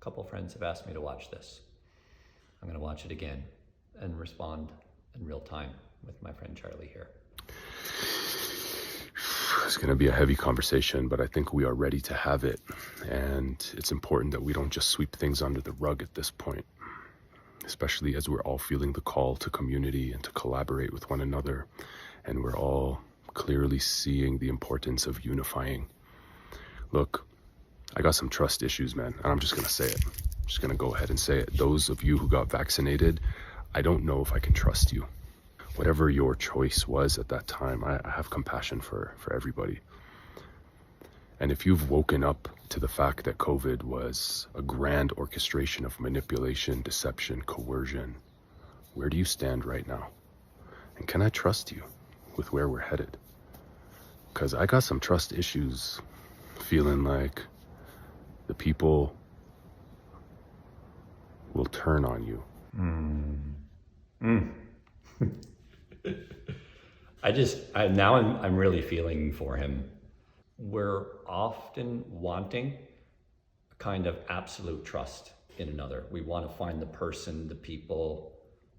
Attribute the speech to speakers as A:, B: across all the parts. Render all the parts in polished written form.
A: couple friends have asked me to watch this. I'm going to watch it again and respond in real time with my friend Charlie here.
B: It's going to be a heavy conversation, but I think we are ready to have it. And it's important that we don't just sweep things under the rug at this point, especially as we're all feeling the call to community and to collaborate with one another. And we're all clearly seeing the importance of unifying. Look, I got some trust issues, man, and I'm just going to say it. I'm just going to go ahead and say it. Those of you who got vaccinated, I don't know if I can trust you. Whatever your choice was at that time, I have compassion for everybody. And if you've woken up to the fact that COVID was a grand orchestration of manipulation, deception, coercion, where do you stand right now? And can I trust you with where we're headed? Because I got some trust issues, feeling like the people will turn on you.
A: I'm really feeling for him. We're often wanting a kind of absolute trust in another. We want to find the person, the people,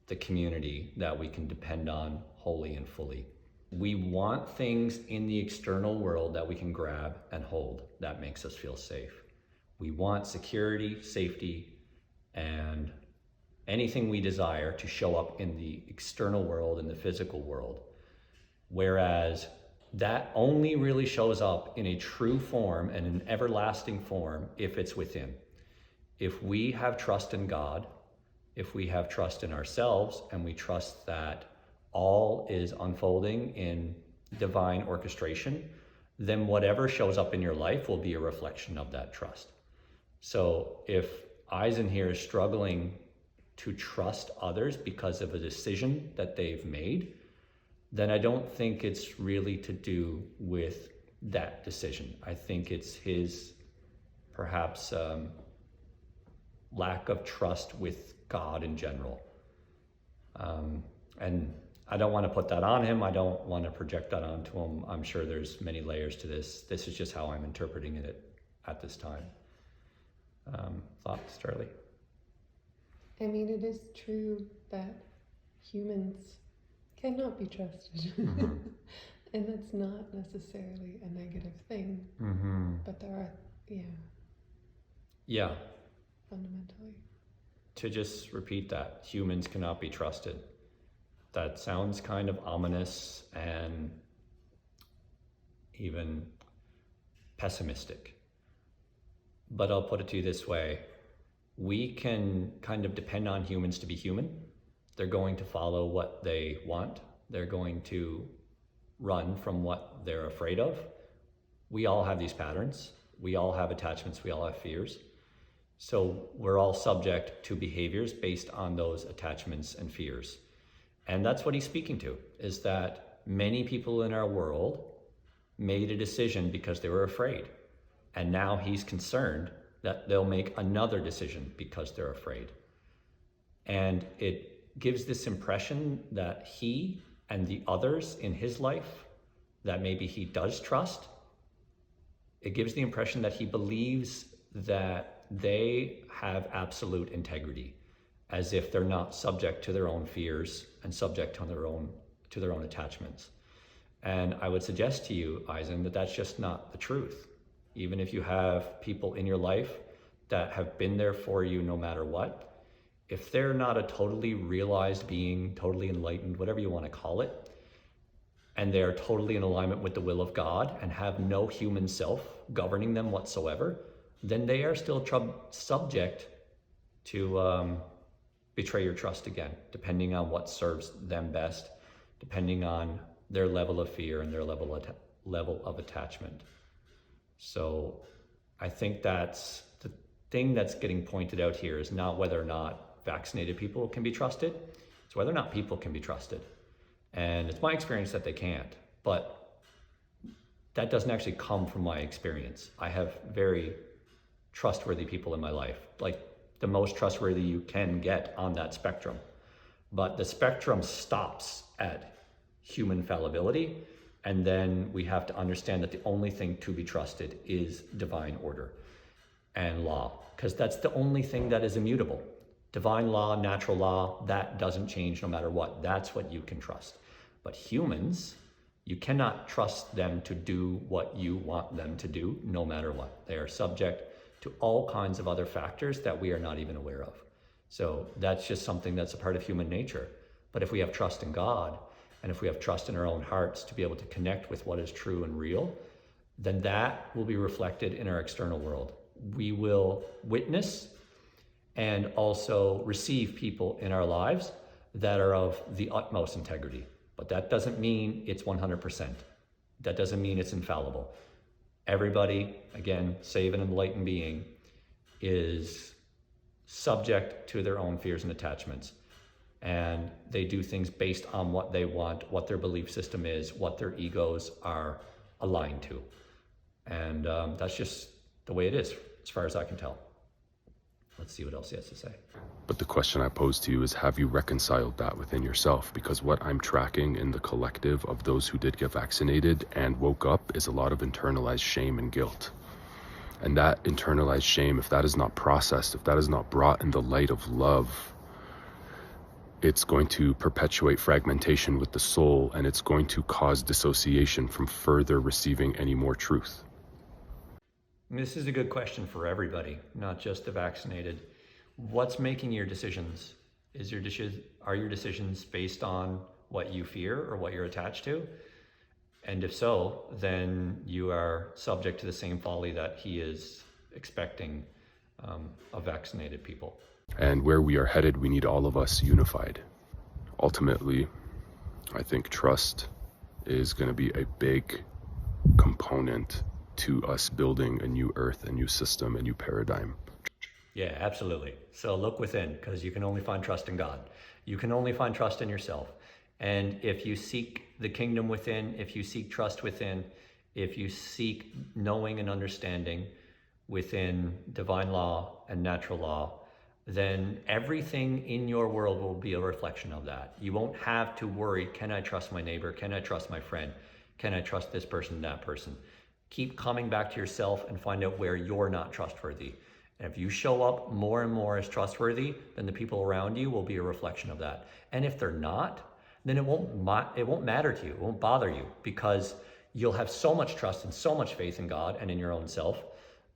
A: the community that we can depend on wholly and fully. We want things in the external world that we can grab and hold that makes us feel safe. We want security, safety, and anything we desire to show up in the external world, in the physical world. Whereas that only really shows up in a true form and an everlasting form if it's within. If we have trust in God, if we have trust in ourselves, and we trust that all is unfolding in divine orchestration, then whatever shows up in your life will be a reflection of that trust. So if Ihsan here is struggling to trust others because of a decision that they've made, then I don't think it's really to do with that decision. I think it's his perhaps lack of trust with God in general. And I don't want to put that on him. I don't want to project that onto him. I'm sure there's many layers to this. This is just how I'm interpreting it at this time. Thoughts, Charlie?
C: I mean, it is true that humans cannot be trusted.
A: Mm-hmm.
C: And that's not necessarily a negative thing.
A: Mm-hmm.
C: But there are,
A: Yeah.
C: fundamentally.
A: To just repeat that, humans cannot be trusted. That sounds kind of ominous and even pessimistic. But I'll put it to you this way. We can kind of depend on humans to be human. They're going to follow what they want. They're going to run from what they're afraid of. We all have these patterns. We all have attachments. We all have fears. So we're all subject to behaviors based on those attachments and fears. And that's what he's speaking to, is that many people in our world made a decision because they were afraid. And now he's concerned that they'll make another decision because they're afraid. And it gives this impression that he and the others in his life that maybe he does trust, it gives the impression that he believes that they have absolute integrity, as if they're not subject to their own fears and subject to their own attachments. And I would suggest to you, Ihsan, that that's just not the truth. Even if you have people in your life that have been there for you no matter what, if they're not a totally realized being, totally enlightened, whatever you want to call it, and they're totally in alignment with the will of God and have no human self governing them whatsoever, then they are still subject to betray your trust again, depending on what serves them best, depending on their level of fear and their level of attachment. So I think that's the thing that's getting pointed out here, is not whether or not vaccinated people can be trusted, it's whether or not people can be trusted. And it's my experience that they can't, but that doesn't actually come from my experience. I have very trustworthy people in my life, like the most trustworthy you can get on that spectrum. But the spectrum stops at human fallibility, and then we have to understand that the only thing to be trusted is divine order. and law, because that's the only thing that is immutable. Divine law, natural law, that doesn't change no matter what. That's what you can trust. But humans, you cannot trust them to do what you want them to do, no matter what. They are subject to all kinds of other factors that we are not even aware of. So that's just something that's a part of human nature. But if we have trust in God, and if we have trust in our own hearts to be able to connect with what is true and real, then that will be reflected in our external world. We will witness and also receive people in our lives that are of the utmost integrity. But that doesn't mean it's 100%. That doesn't mean it's infallible. Everybody, again, save an enlightened being, is subject to their own fears and attachments. And they do things based on what they want, what their belief system is, what their egos are aligned to. And that's just the way it is, as far as I can tell. Let's see what else he has to say.
B: But the question I pose to you is, have you reconciled that within yourself? Because what I'm tracking in the collective of those who did get vaccinated and woke up is a lot of internalized shame and guilt. And that internalized shame, if that is not processed, if that is not brought in the light of love, it's going to perpetuate fragmentation with the soul, and it's going to cause dissociation from further receiving any more truth.
A: This is a good question for everybody, not just the vaccinated. What's making your decisions? Are your decisions based on what you fear or what you're attached to? And if so, then you are subject to the same folly that he is expecting of vaccinated people.
B: And where we are headed, we need all of us unified. Ultimately, I think trust is going to be a big component to us building a new earth, a new system, a new paradigm.
A: Yeah, absolutely. So look within, because you can only find trust in God. You can only find trust in yourself. And if you seek the kingdom within, if you seek trust within, if you seek knowing and understanding within divine law and natural law, then everything in your world will be a reflection of that. You won't have to worry, can I trust my neighbor? Can I trust my friend? Can I trust this person, that person? Keep coming back to yourself and find out where you're not trustworthy. And if you show up more and more as trustworthy, then the people around you will be a reflection of that. And if they're not, then it won't matter to you. It won't bother you, because you'll have so much trust and so much faith in God and in your own self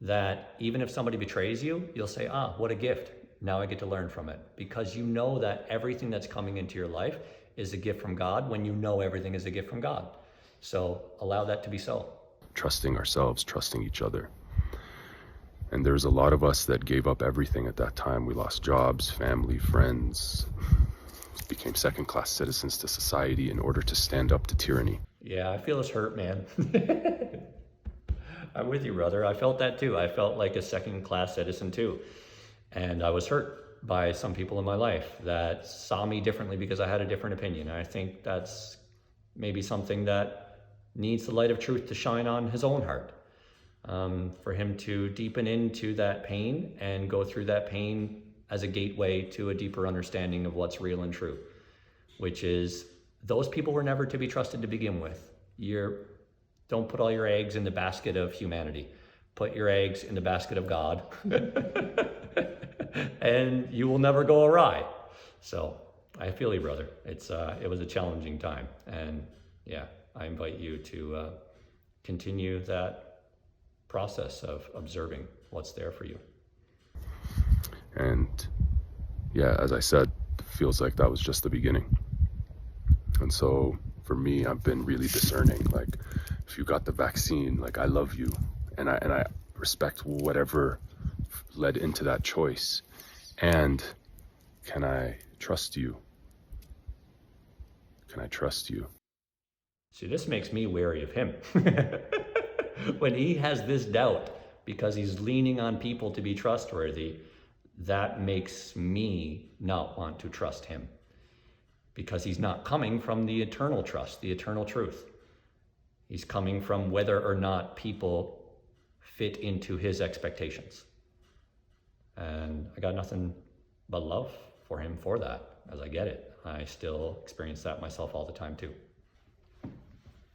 A: that even if somebody betrays you, you'll say, what a gift. Now I get to learn from it, because you know that everything that's coming into your life is a gift from God when you know everything is a gift from God. So allow that to be so.
B: Trusting ourselves, trusting each other. And there's a lot of us that gave up everything at that time. We lost jobs, family, friends, became second-class citizens to society in order to stand up to tyranny.
A: Yeah, I feel his hurt, man. I'm with you, brother. I felt that too. I felt like a second-class citizen too. And I was hurt by some people in my life that saw me differently because I had a different opinion. And I think that's maybe something that needs the light of truth to shine on his own heart, for him to deepen into that pain and go through that pain as a gateway to a deeper understanding of what's real and true, which is those people were never to be trusted to begin with. Don't put all your eggs in the basket of humanity. Put your eggs in the basket of God and you will never go awry. So I feel you, brother. It was a challenging time. And yeah, I invite you to continue that process of observing what's there for you.
B: And yeah, as I said, it feels like that was just the beginning. And so for me, I've been really discerning. Like, if you got the vaccine, like, I love you. And I respect whatever led into that choice. And can I trust you? Can I trust you?
A: See, this makes me wary of him. When he has this doubt because he's leaning on people to be trustworthy, that makes me not want to trust him, because he's not coming from the eternal trust, the eternal truth. He's coming from whether or not people fit into his expectations. And I got nothing but love for him for that, as I get it. I still experience that myself all the time too.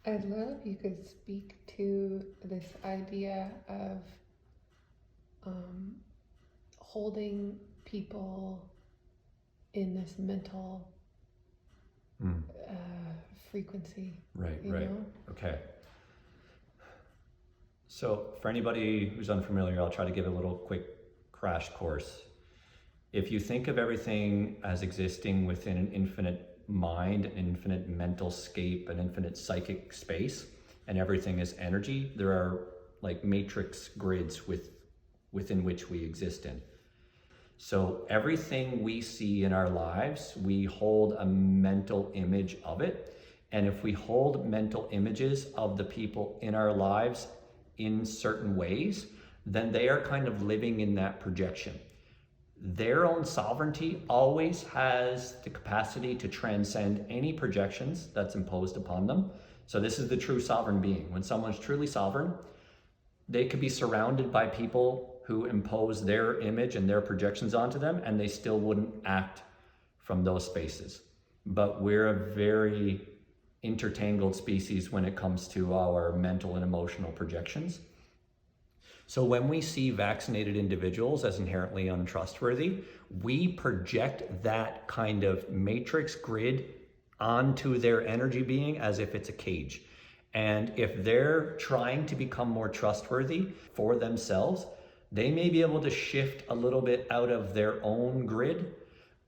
C: I'd love if you could speak to this idea of holding people in this mental frequency.
A: Right.
C: You know?
A: Okay. So for anybody who's unfamiliar, I'll try to give a little quick crash course. If you think of everything as existing within an infinite mind, an infinite mental scape, an infinite psychic space, and everything is energy, there are like matrix grids within which we exist in. So everything we see in our lives, we hold a mental image of it. And if we hold mental images of the people in our lives in certain ways, then they are kind of living in that projection. Their own sovereignty always has the capacity to transcend any projections that's imposed upon them. So this is the true sovereign being. When someone's truly sovereign, they could be surrounded by people who impose their image and their projections onto them, and they still wouldn't act from those spaces. But we're a very intertangled species when it comes to our mental and emotional projections. So when we see vaccinated individuals as inherently untrustworthy, we project that kind of matrix grid onto their energy being as if it's a cage. And if they're trying to become more trustworthy for themselves, they may be able to shift a little bit out of their own grid.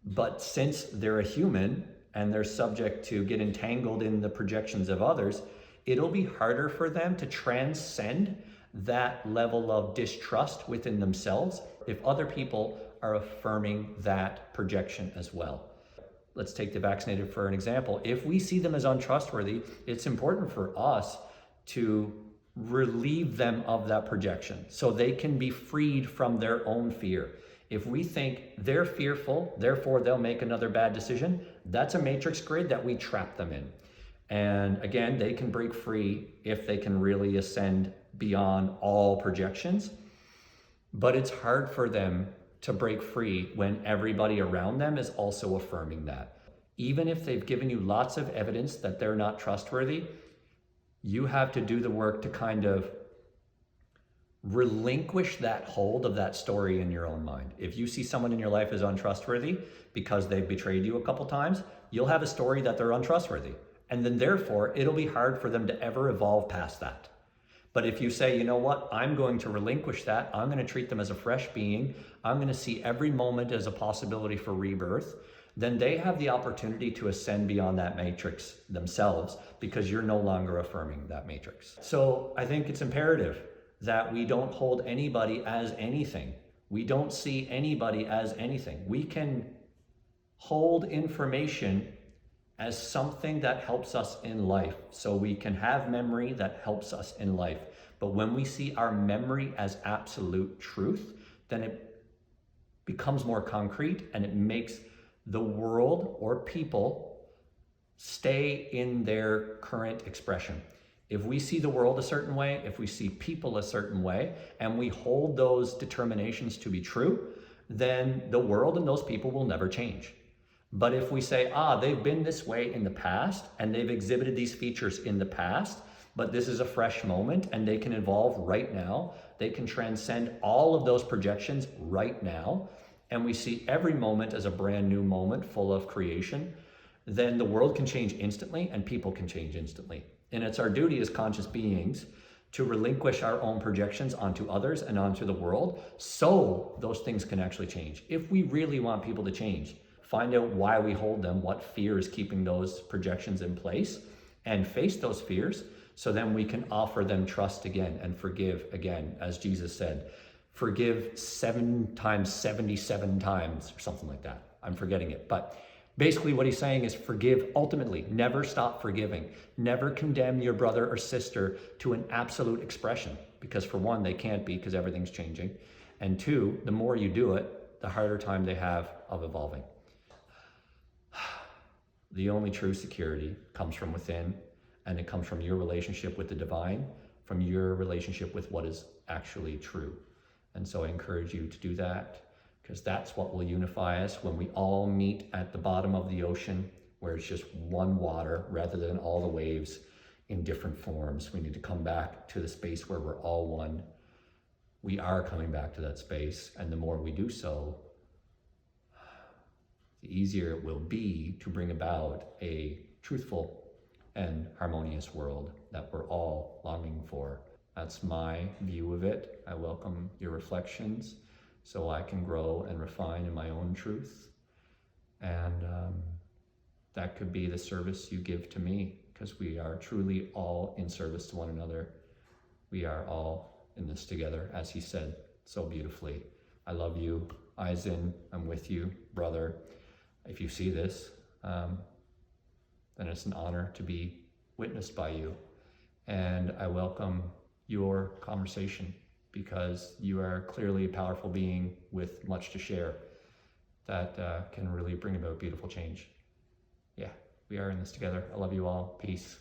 A: But since they're a human and they're subject to get entangled in the projections of others, it'll be harder for them to transcend that level of distrust within themselves if other people are affirming that projection as well. Let's take the vaccinated for an example. If we see them as untrustworthy, it's important for us to relieve them of that projection so they can be freed from their own fear. If we think they're fearful, therefore they'll make another bad decision, that's a matrix grid that we trap them in. And again, they can break free if they can really ascend beyond all projections. But it's hard for them to break free when everybody around them is also affirming that. Even if they've given you lots of evidence that they're not trustworthy, you have to do the work to kind of relinquish that hold of that story in your own mind. If you see someone in your life as untrustworthy because they've betrayed you a couple times, you'll have a story that they're untrustworthy. And then therefore, it'll be hard for them to ever evolve past that. But if you say, you know what, I'm going to relinquish that, I'm going to treat them as a fresh being, I'm going to see every moment as a possibility for rebirth, then they have the opportunity to ascend beyond that matrix themselves because you're no longer affirming that matrix. So I think it's imperative that we don't hold anybody as anything. We don't see anybody as anything. We can hold information as something that helps us in life. So we can have memory that helps us in life. But when we see our memory as absolute truth, then it becomes more concrete and it makes the world or people stay in their current expression. If we see the world a certain way, if we see people a certain way, and we hold those determinations to be true, then the world and those people will never change. But if we say, they've been this way in the past and they've exhibited these features in the past, but this is a fresh moment and they can evolve right now, they can transcend all of those projections right now, and we see every moment as a brand new moment full of creation, then the world can change instantly and people can change instantly. And it's our duty as conscious beings to relinquish our own projections onto others and onto the world so those things can actually change. If we really want people to change, find out why we hold them, what fear is keeping those projections in place, and face those fears so then we can offer them trust again and forgive again. As Jesus said, forgive 7 times, 77 times, or something like that. I'm forgetting it. But basically what he's saying is forgive ultimately. Never stop forgiving. Never condemn your brother or sister to an absolute expression, because for one, they can't be because everything's changing. And two, the more you do it, the harder time they have of evolving. The only true security comes from within, and it comes from your relationship with the divine, from your relationship with what is actually true. And so I encourage you to do that, because that's what will unify us when we all meet at the bottom of the ocean, where it's just one water rather than all the waves in different forms. We need to come back to the space where we're all one, we are coming back to that space, and the more we do so, the easier it will be to bring about a truthful and harmonious world that we're all longing for. That's my view of it. I welcome your reflections so I can grow and refine in my own truth. And that could be the service you give to me, because we are truly all in service to one another. We are all in this together, as he said so beautifully. I love you, Ihsan. I'm with you, brother. If you see this, then it's an honor to be witnessed by you. And I welcome your conversation, because you are clearly a powerful being with much to share that can really bring about beautiful change. Yeah, we are in this together. I love you all. Peace.